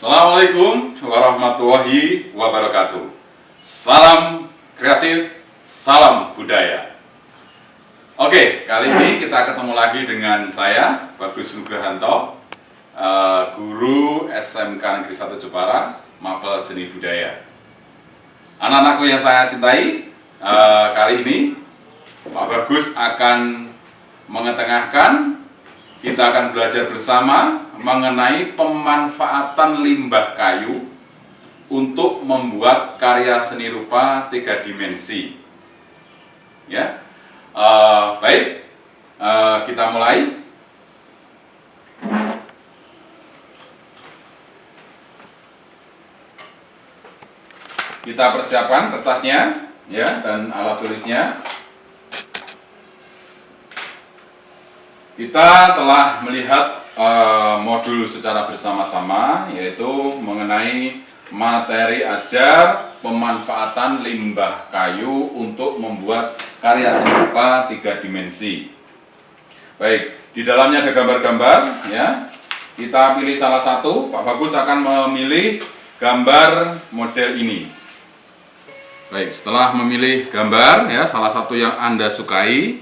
Assalamualaikum warahmatullahi wabarakatuh. Salam kreatif, salam budaya. Oke, kali ini kita ketemu lagi dengan saya, Bagus Nugrahanto, guru SMK Negeri 1 Jepara, Mapel Seni Budaya. Anak-anakku yang saya cintai, kali ini Pak Bagus akan mengetengahkan. Kita akan belajar bersama mengenai pemanfaatan limbah kayu untuk membuat karya seni rupa 3 dimensi. Ya, baik, kita mulai. Kita persiapkan kertasnya, ya, dan alat tulisnya. Kita telah melihat modul secara bersama-sama, yaitu mengenai materi ajar pemanfaatan limbah kayu untuk membuat karya seni rupa 3 dimensi. Baik, di dalamnya ada gambar-gambar, ya. Kita pilih salah satu. Pak Bagus akan memilih gambar model ini. Baik, setelah memilih gambar, ya, salah satu yang Anda sukai,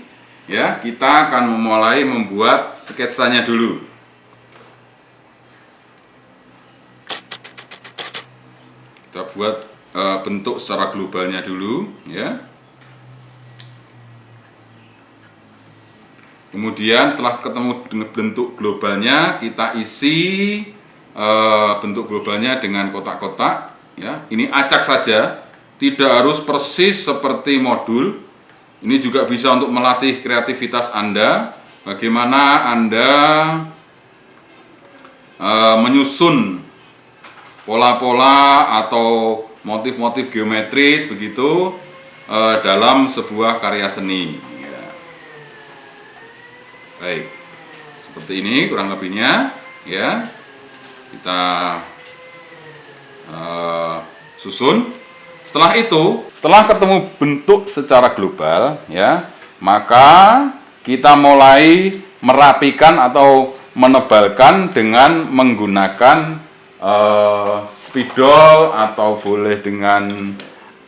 ya, kita akan memulai membuat sketsanya dulu. Kita buat bentuk secara globalnya dulu, ya. Kemudian setelah ketemu dengan bentuk globalnya, kita isi bentuk globalnya dengan kotak-kotak, ya. Ini acak saja, tidak harus persis seperti modul. Ini juga bisa untuk melatih kreativitas Anda, bagaimana Anda menyusun pola-pola atau motif-motif geometris begitu dalam sebuah karya seni. Ya. Baik, seperti ini kurang lebihnya, ya. Kita susun. Setelah itu, setelah ketemu bentuk secara global, ya, maka kita mulai merapikan atau menebalkan dengan menggunakan spidol atau boleh dengan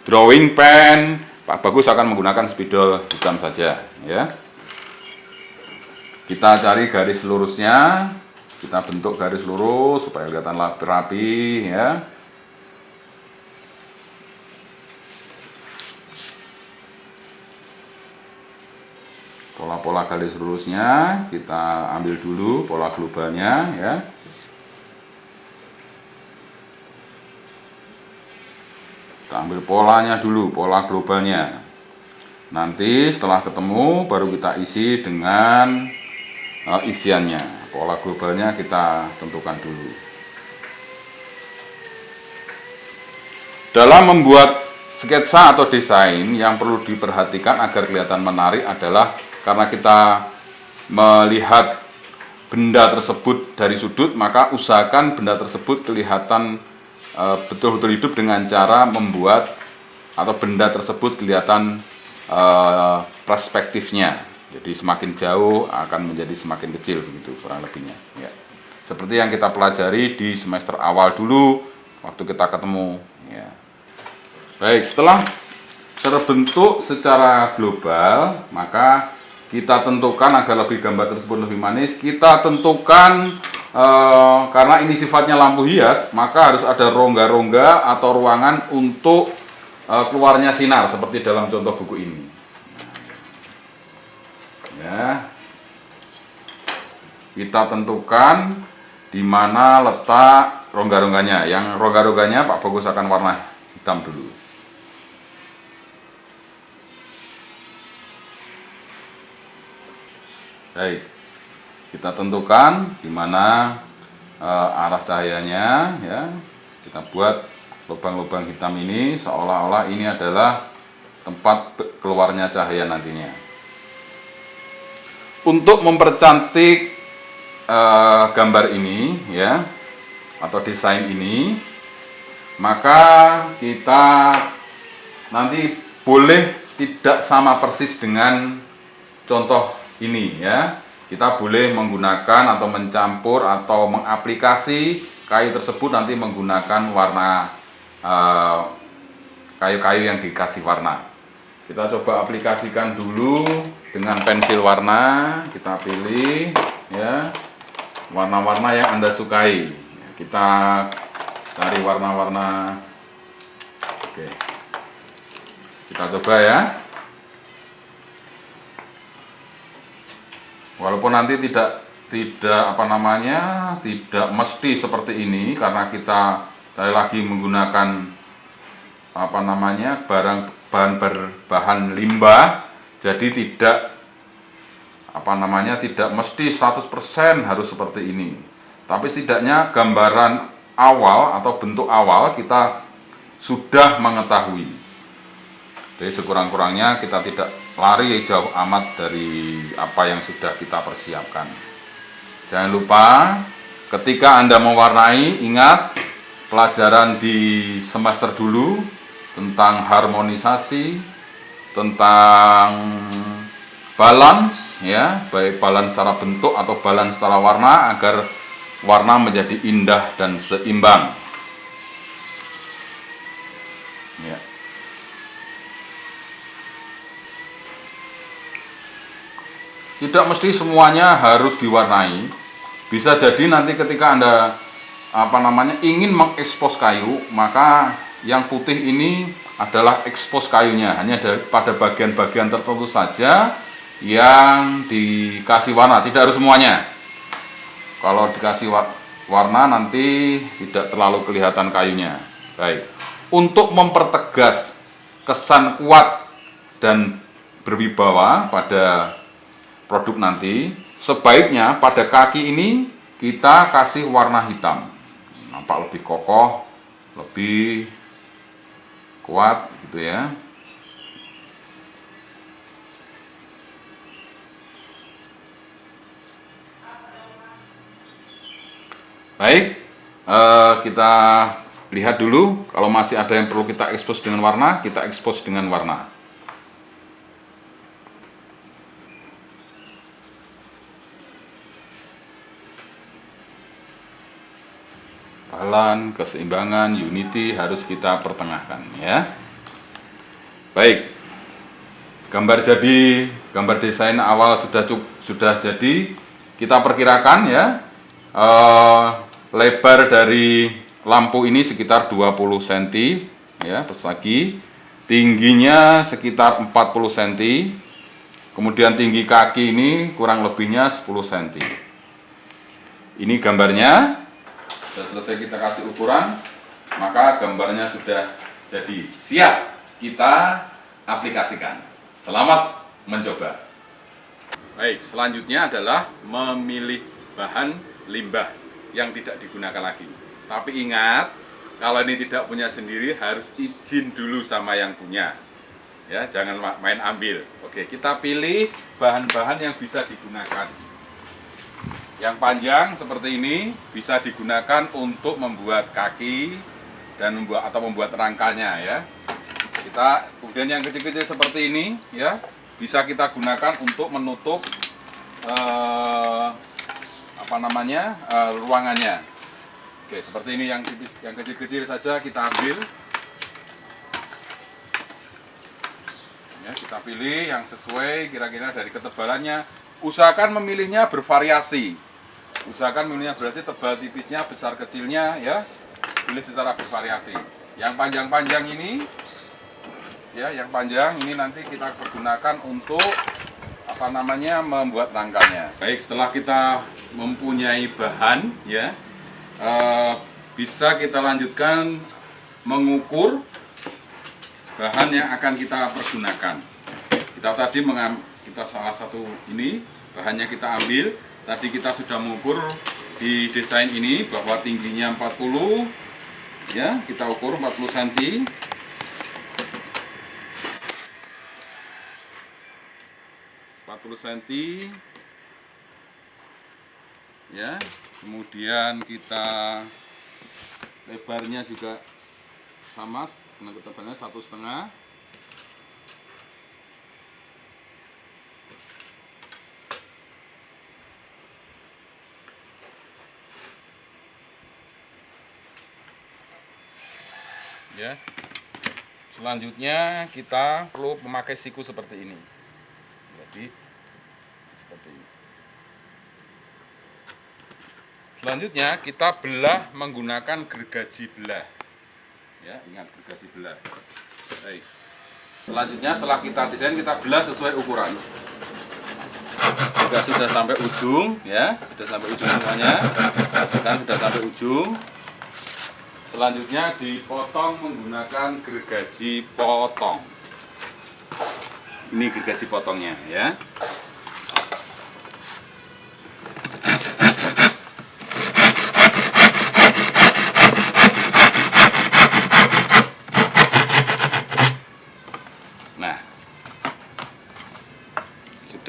drawing pen. Pak Bagus akan menggunakan spidol hitam saja, ya. Kita cari garis lurusnya, kita bentuk garis lurus supaya kelihatan rapi, ya. Pola-pola garis lurusnya kita ambil dulu, pola globalnya, ya. Kita ambil polanya dulu, pola globalnya. Nanti setelah ketemu baru kita isi dengan isiannya. Pola globalnya kita tentukan dulu. Dalam membuat sketsa atau desain yang perlu diperhatikan agar kelihatan menarik adalah karena kita melihat benda tersebut dari sudut, maka usahakan benda tersebut kelihatan betul-betul hidup dengan cara membuat atau benda tersebut kelihatan perspektifnya. Jadi semakin jauh akan menjadi semakin kecil begitu kurang lebihnya. Ya. Seperti yang kita pelajari di semester awal dulu waktu kita ketemu. Ya. Baik, setelah terbentuk secara global, maka kita tentukan agar lebih gambar tersebut lebih manis. Kita tentukan karena ini sifatnya lampu hias, maka harus ada rongga-rongga atau ruangan untuk keluarnya sinar seperti dalam contoh buku ini. Ya, kita tentukan di mana letak rongga-rongganya. Yang rongga-rongganya Pak Bagus akan warna hitam dulu. Baik, kita tentukan di mana arah cahayanya, ya. Kita buat lubang-lubang hitam ini seolah-olah ini adalah tempat keluarnya cahaya nantinya. Untuk mempercantik gambar ini, ya, atau desain ini, maka kita nanti boleh tidak sama persis dengan contoh ini, ya. Kita boleh menggunakan atau mencampur atau mengaplikasi kayu tersebut nanti menggunakan warna kayu-kayu yang dikasih warna. Kita coba aplikasikan dulu dengan pensil warna. Kita pilih ya warna-warna yang Anda sukai. Kita cari warna-warna. Oke, kita coba ya. Walaupun nanti tidak tidak mesti seperti ini, karena kita sekali lagi menggunakan bahan limbah, jadi tidak tidak mesti 100% harus seperti ini. Tapi setidaknya gambaran awal atau bentuk awal kita sudah mengetahui. Jadi sekurang-kurangnya kita tidak lari jauh amat dari apa yang sudah kita persiapkan. Jangan lupa ketika Anda mewarnai, ingat pelajaran di semester dulu tentang harmonisasi, tentang balance ya, baik balance secara bentuk atau balance secara warna, agar warna menjadi indah dan seimbang. Ya. Tidak mesti semuanya harus diwarnai. Bisa jadi nanti ketika Anda ingin mengekspos kayu, maka yang putih ini adalah ekspos kayunya, hanya pada bagian-bagian tertentu saja yang dikasih warna, tidak harus semuanya. Kalau dikasih warna nanti tidak terlalu kelihatan kayunya. Baik, untuk mempertegas kesan kuat dan berwibawa pada produk nanti, sebaiknya pada kaki ini kita kasih warna hitam, nampak lebih kokoh, lebih kuat gitu ya. Baik, kita lihat dulu. Kalau masih ada yang perlu kita ekspos dengan warna, kita ekspos dengan warna. Balance, keseimbangan, unity harus kita pertengahkan ya. Baik, gambar desain awal sudah jadi. Kita perkirakan ya, lebar dari lampu ini sekitar 20 cm ya, persegi. Tingginya sekitar 40 cm. Kemudian tinggi kaki ini kurang lebihnya 10 cm. Ini gambarnya. Sudah selesai kita kasih ukuran, maka gambarnya sudah jadi, siap kita aplikasikan. Selamat mencoba. Baik, selanjutnya adalah memilih bahan limbah yang tidak digunakan lagi. Tapi ingat, kalau ini tidak punya sendiri harus izin dulu sama yang punya. Ya, jangan main ambil. Oke, kita pilih bahan-bahan yang bisa digunakan. Yang panjang seperti ini bisa digunakan untuk membuat kaki dan membuat rangkanya ya. Kemudian yang kecil-kecil seperti ini ya, bisa kita gunakan untuk menutup ruangannya. Oke, seperti ini yang kecil-kecil saja kita ambil. Ya, kita pilih yang sesuai kira-kira dari ketebalannya. Usahakan memilihnya bervariasi. Tebal tipisnya, besar kecilnya ya. Pilih secara bervariasi. Yang panjang-panjang ini ya, nanti kita gunakan untuk membuat rangkanya. Baik, setelah kita mempunyai bahan ya, bisa kita lanjutkan mengukur bahan yang akan kita pergunakan. Kita salah satu ini bahannya kita ambil. Tadi kita sudah mengukur di desain ini bahwa tingginya 40 ya, kita ukur 40 cm. Ya, kemudian kita lebarnya juga sama, ketebalannya 1,5. ya. Selanjutnya kita perlu memakai siku seperti ini. Jadi seperti ini. Selanjutnya kita belah menggunakan gergaji belah. Ya, ingat gergaji belah. Baik. Selanjutnya setelah kita desain, kita belah sesuai ukuran. Jika sudah sampai ujung, ya, sudah sampai ujung semuanya, kan sudah sampai ujung. Selanjutnya dipotong menggunakan gergaji potong. Ini gergaji potongnya, ya.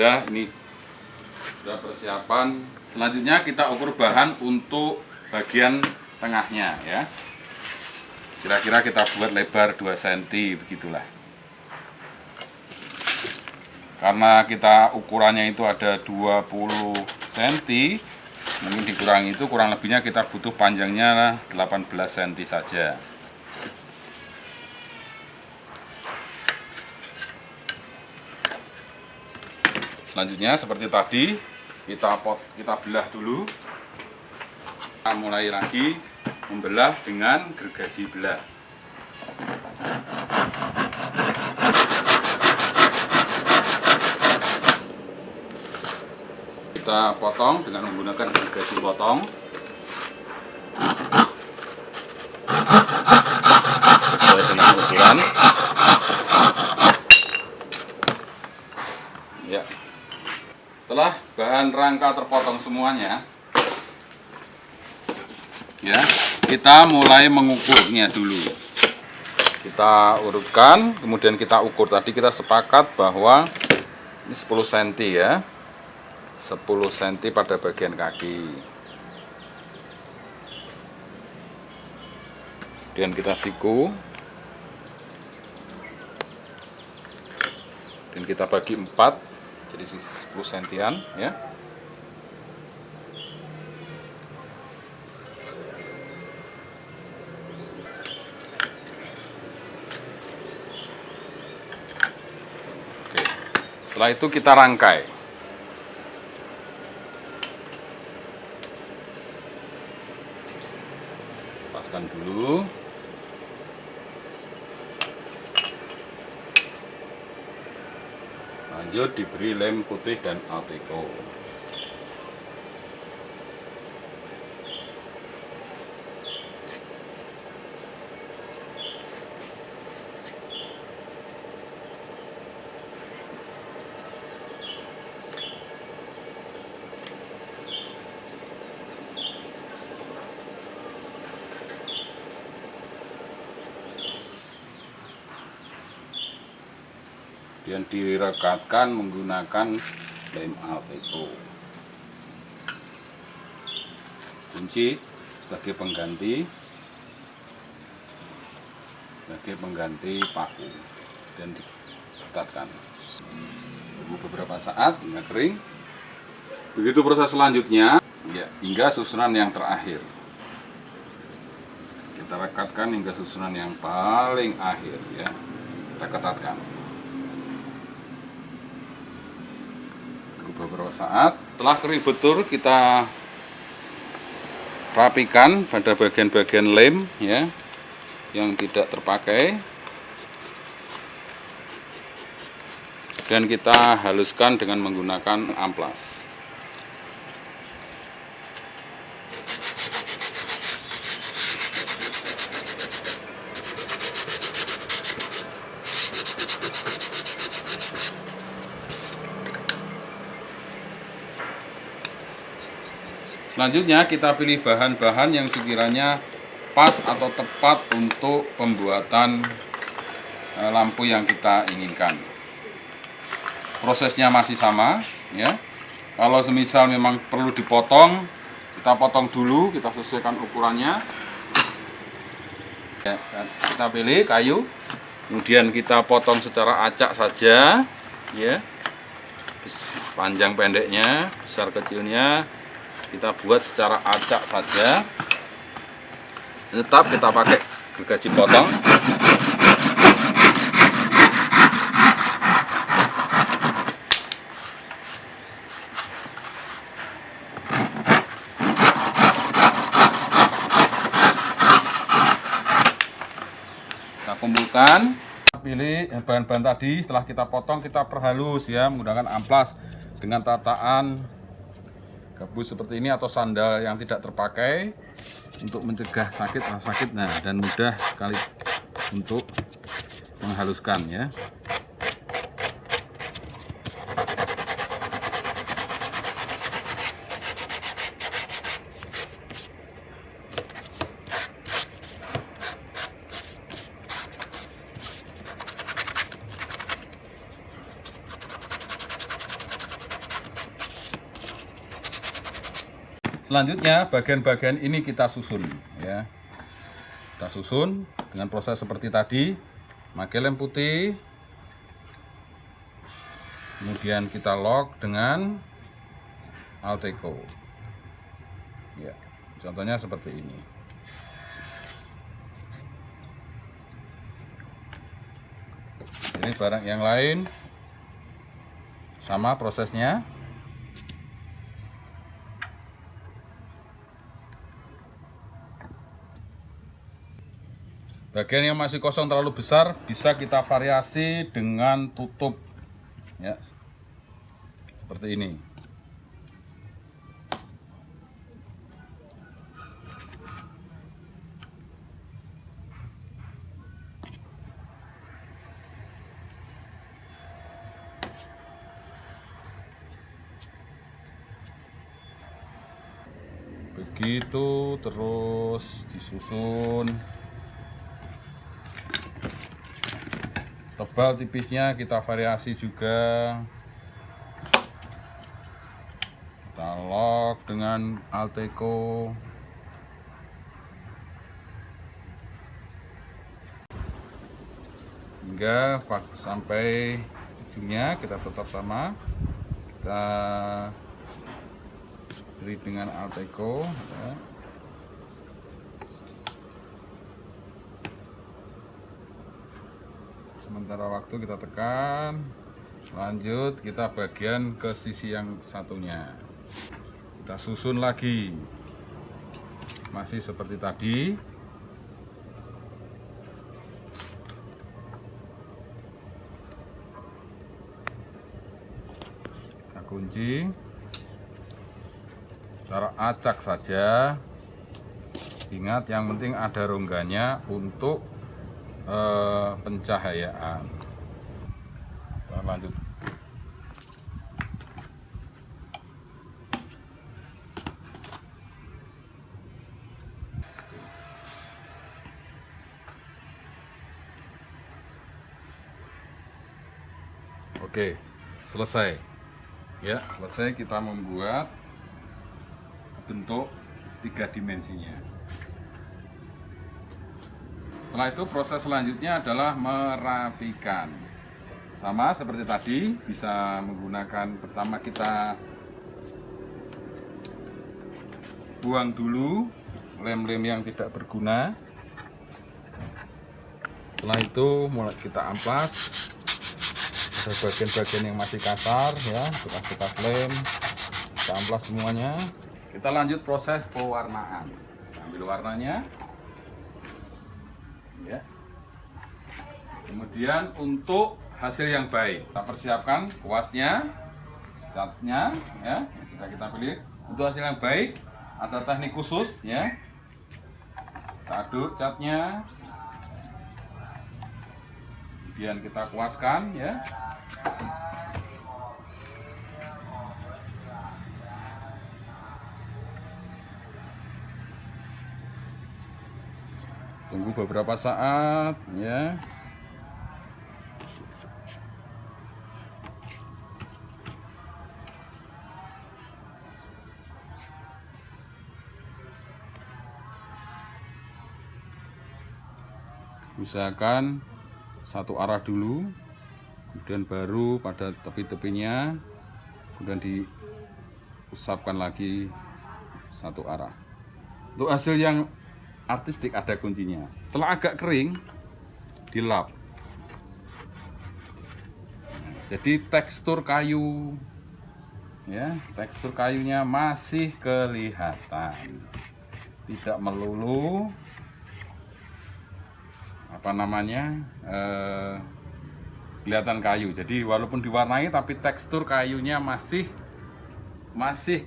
Nah, ini sudah persiapan. Selanjutnya kita ukur bahan untuk bagian tengahnya, ya. Kira-kira kita buat lebar 2 cm begitulah. Karena kita ukurannya itu ada 20 cm, mungkin dikurangi itu, kurang lebihnya kita butuh panjangnya 18 cm saja. Selanjutnya seperti tadi, kita belah dulu. Kita mulai lagi membelah dengan gergaji belah. Kita potong dengan menggunakan gergaji potong. Sesuai dengan ukuran. Ya. Setelah bahan rangka terpotong semuanya, ya, kita mulai mengukurnya dulu. Kita urutkan, kemudian kita ukur. Tadi kita sepakat bahwa ini 10 cm, ya. 10 cm pada bagian kaki. Kemudian kita siku. Dan kita bagi 4. Jadi 10 sentian, ya. Oke. Setelah itu kita rangkai. Paskan dulu. Lanjut diberi lem putih dan Alteco. Kemudian direkatkan menggunakan lem Alteco. Kunci sebagai pengganti paku dan diketatkan. Tunggu beberapa saat hingga kering. Begitu proses selanjutnya, ya, hingga susunan yang terakhir. Kita rekatkan hingga susunan yang paling akhir, ya. Kita ketatkan. Beberapa saat setelah kering betul, kita rapikan pada bagian-bagian lem, ya, yang tidak terpakai, dan kita haluskan dengan menggunakan amplas. Selanjutnya kita pilih bahan-bahan yang sekiranya pas atau tepat untuk pembuatan lampu yang kita inginkan. Prosesnya masih sama, ya. Kalau semisal memang perlu dipotong, kita potong dulu, kita sesuaikan ukurannya. Ya, kita pilih kayu, kemudian kita potong secara acak saja, ya. Panjang pendeknya, besar kecilnya kita buat secara acak saja. Tetap kita pakai gergaji potong. Kita kumpulkan, pilih bahan-bahan tadi. Setelah kita potong, kita perhalus ya menggunakan amplas dengan tataan gabus seperti ini atau sandal yang tidak terpakai untuk mencegah sakit dan mudah sekali untuk menghaluskan ya. Selanjutnya bagian-bagian ini kita susun ya. Kita susun dengan proses seperti tadi, pakai lem putih. Kemudian kita lock dengan Alteco. Ya, contohnya seperti ini. Ini barang yang lain sama prosesnya. Bagian yang masih kosong terlalu besar bisa kita variasi dengan tutup ya, seperti ini. Begitu terus disusun. Tebal tipisnya kita variasi juga. Kita lock dengan Alteco. Hingga sampai ujungnya kita tetap sama. Kita beri dengan Alteco ya. Sementara waktu kita tekan, lanjut kita bagian ke sisi yang satunya, kita susun lagi masih seperti tadi. Kita kunci, cara acak saja, ingat yang penting ada rongganya untuk pencahayaan. Kita lanjut. Oke, selesai. Ya, selesai kita membuat bentuk 3 dimensinya. Setelah itu proses selanjutnya adalah merapikan. Sama seperti tadi, bisa menggunakan, pertama kita buang dulu lem-lem yang tidak berguna. Setelah itu mulai kita amplas. Ada bagian-bagian yang masih kasar ya, bekas-bekas lem. Kita amplas semuanya. Kita lanjut proses pewarnaan. Ambil warnanya. Ya. Kemudian untuk hasil yang baik, kita persiapkan kuasnya, catnya ya, yang sudah kita pilih. Untuk hasil yang baik ada teknik khusus ya. Kita aduk catnya, kemudian kita kuaskan ya. Tunggu beberapa saat ya. Usahakan satu arah dulu, kemudian baru pada tepi-tepinya, kemudian diusapkan lagi satu arah. Untuk hasil yang artistik ada kuncinya. Setelah agak kering, dilap. Jadi tekstur kayu, ya, tekstur kayunya masih kelihatan, tidak melulu kelihatan kayu. Jadi walaupun diwarnai, tapi tekstur kayunya masih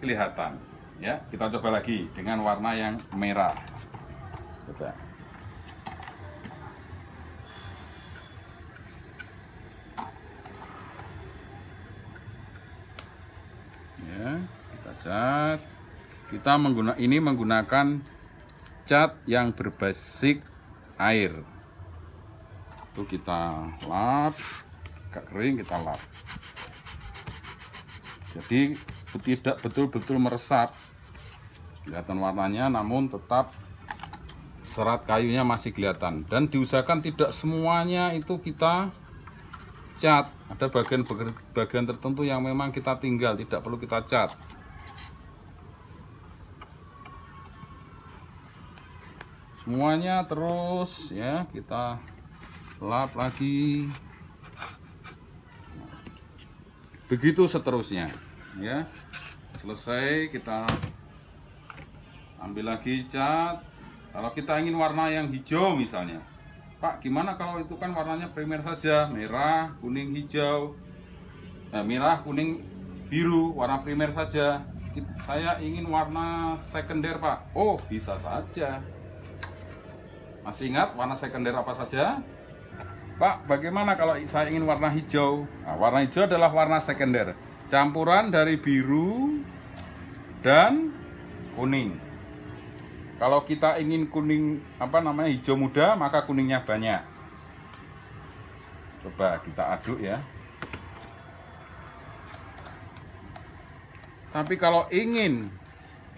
kelihatan. Ya, kita coba lagi dengan warna yang merah. Coba. Ya, kita cat. Kita menggunakan cat yang berbasis air. Itu kita lap, agak kering kita lap. Jadi tidak betul-betul meresap. Kelihatan warnanya, namun tetap serat kayunya masih kelihatan. Dan diusahakan tidak semuanya itu kita cat. Ada bagian tertentu yang memang kita tinggal, tidak perlu kita cat. Semuanya terus ya kita lap lagi. Begitu seterusnya ya. Selesai kita ambil lagi cat. Kalau kita ingin warna yang hijau misalnya, Pak, gimana kalau itu kan warnanya primer saja, merah, kuning, hijau, merah, kuning, biru, warna primer saja. Saya ingin warna sekunder, Pak. Oh, bisa saja. Masih ingat warna sekunder apa saja? Pak, bagaimana kalau saya ingin warna hijau? Nah, warna hijau adalah warna sekunder, campuran dari biru dan kuning. Kalau kita ingin kuning hijau muda, maka kuningnya banyak. Coba kita aduk ya. Tapi kalau ingin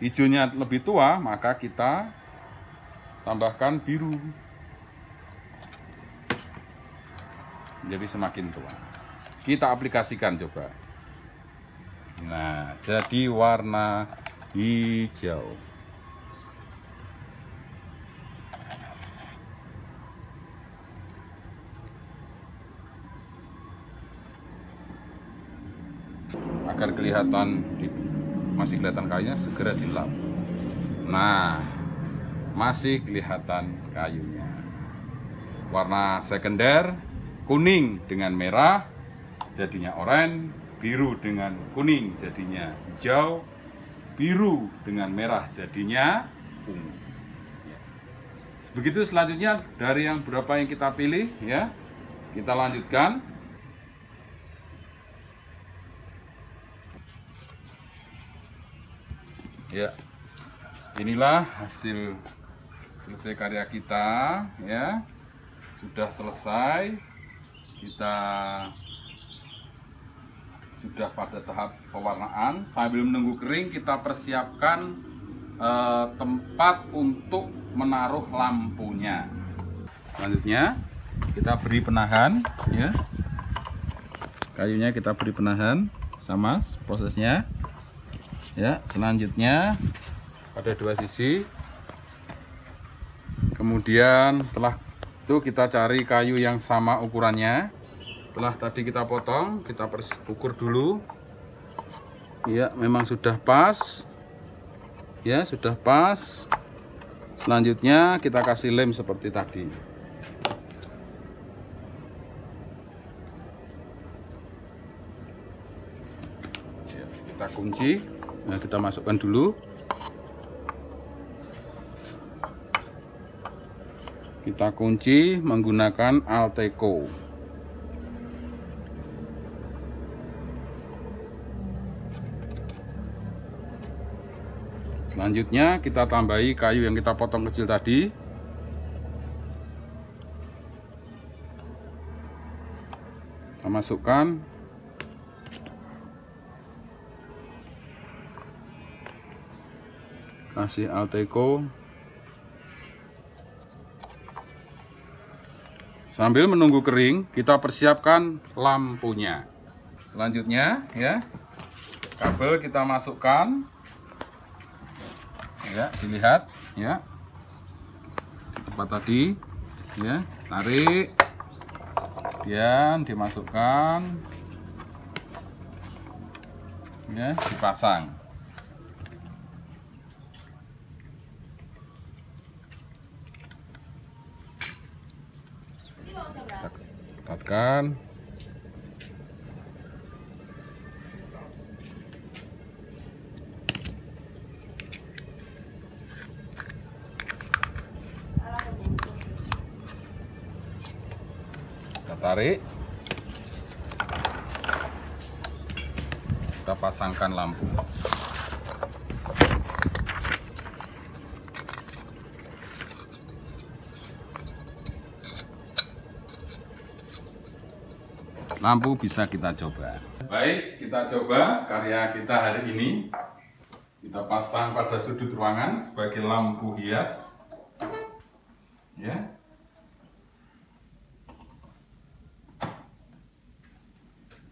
hijaunya lebih tua, maka kita tambahkan biru. Jadi semakin tua. Kita aplikasikan coba. Nah, jadi warna hijau. Agar kelihatan masih kelihatan kayunya, segera dilap. Nah, masih kelihatan kayunya. Warna sekunder kuning dengan merah jadinya oranye, biru dengan kuning jadinya hijau, biru dengan merah jadinya ungu. Begitu selanjutnya dari yang berapa yang kita pilih ya. Kita lanjutkan. Ya. Inilah hasil selesai karya kita ya. Sudah selesai. Kita sudah pada tahap pewarnaan. Sambil menunggu kering, kita persiapkan tempat untuk menaruh lampunya. Selanjutnya kita beri penahan ya. Kayunya kita beri penahan, sama prosesnya ya. Selanjutnya pada dua sisi. Kemudian setelah itu kita cari kayu yang sama ukurannya. Setelah tadi kita potong, kita ukur dulu. Ya, memang sudah pas. Ya, sudah pas. Selanjutnya kita kasih lem seperti tadi. Ya, kita kunci. Nah, kita masukkan dulu. Kita kunci menggunakan Alteco. Selanjutnya kita tambahi kayu yang kita potong kecil tadi. Kita masukkan. Kasih Alteco. Sambil menunggu kering, kita persiapkan lampunya. Selanjutnya ya, kabel kita masukkan. Ya, dilihat ya. coklat tadi, ya, tarik, kemudian dimasukkan, ya, dipasang. Dekatkan. Kita tarik. Kita pasangkan lampu. Lampu bisa kita coba. Baik, kita coba karya kita hari ini. Kita pasang pada sudut ruangan sebagai lampu hias. Ya.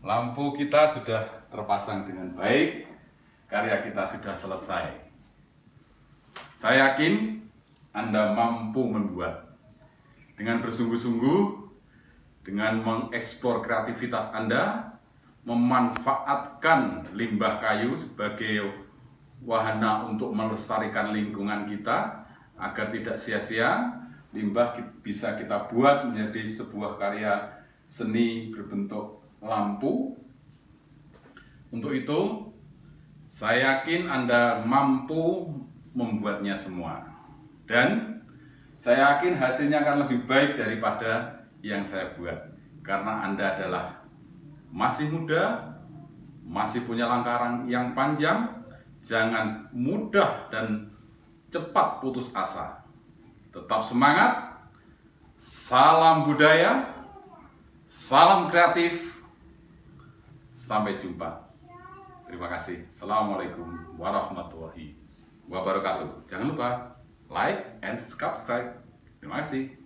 Lampu kita sudah terpasang dengan baik. Karya kita sudah selesai. Saya yakin Anda mampu membuat dengan bersungguh-sungguh, dengan mengeksplor kreativitas Anda, memanfaatkan limbah kayu sebagai wahana untuk melestarikan lingkungan kita agar tidak sia-sia. Limbah bisa kita buat menjadi sebuah karya seni berbentuk lampu. Untuk itu, saya yakin Anda mampu membuatnya semua. Dan saya yakin hasilnya akan lebih baik daripada yang saya buat, karena Anda adalah masih muda, masih punya langkah yang panjang. Jangan mudah dan cepat putus asa. Tetap semangat. Salam budaya, salam kreatif. Sampai jumpa. Terima kasih. Assalamualaikum warahmatullahi wabarakatuh. Jangan lupa like and subscribe. Terima kasih.